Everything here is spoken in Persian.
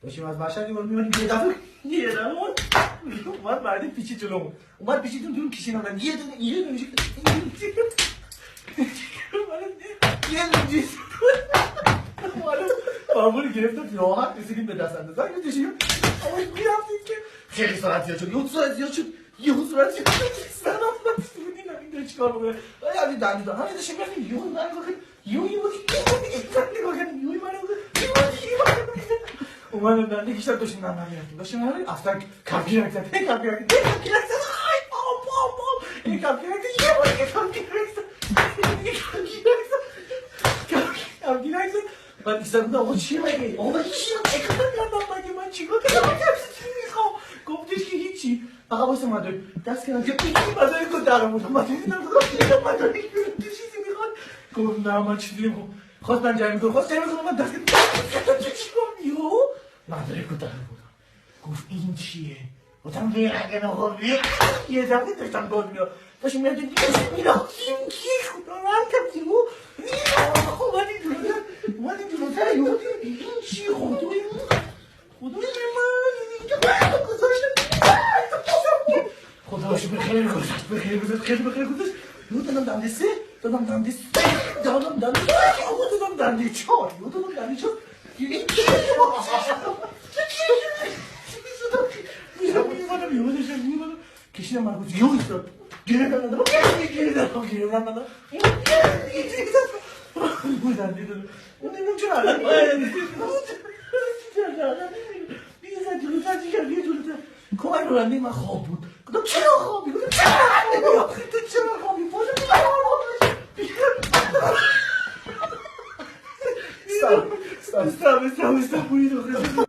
داشتیم از مشهد یه می‌بینیم یه دفعه اومد بعدی پیچید جلومون اومد پیچیدون تو کیشین اومد یه دونه معمولی گرفتم راحت رسیدیم به دست اندازه اگه داشتیم اما میرفتیم که خیلی سرعت زیاد شد یه سرعت زیاد شد سلام بودیم این داره چیکار بکنه همین دندون همین داشتیم میرفتیم یهو اومدم دنده کشتم داشتیم نم میرفتیم داشتیم نمیرفتیم افتر کمپیر رکتم این کمپیر رکتم من ایستادم بودم آقا چیه مگه؟ آقا چیه؟ اکرام کردم مگه من چیکار کردم؟ چی میخوام؟ گفتش که هیچی فقط واسه مداری دست کردم که مداری کن درم بودم مداری چیزی میخواد گفت نه من چیزی نمیخوام خواست من جمعی کنم من دست کردم چی کنم یو مداری کن درم بودم گفت این چیه؟ گفتم بیرگن آقا یه دفعه داشتم گل میاد داشتم میرم میرفتیم کی خدا رکم تیمو اومدیم جلوتر یهو این چیه خدای من اینجا گذاشتم خدا شو بخیر گذاشت خیلی بخیر گذاشت یهو دادم دنده سه دادم دنده چهار این میومدم کشیدم من گفت یهو ایستاد گرفتم ندارم بود دنده دادم اون نمیدونم چرا الان یه جلوتر کمک راننده من خواب بود گفتم چرا خوابی؟ گفتم چرا خوابی؟ استاپ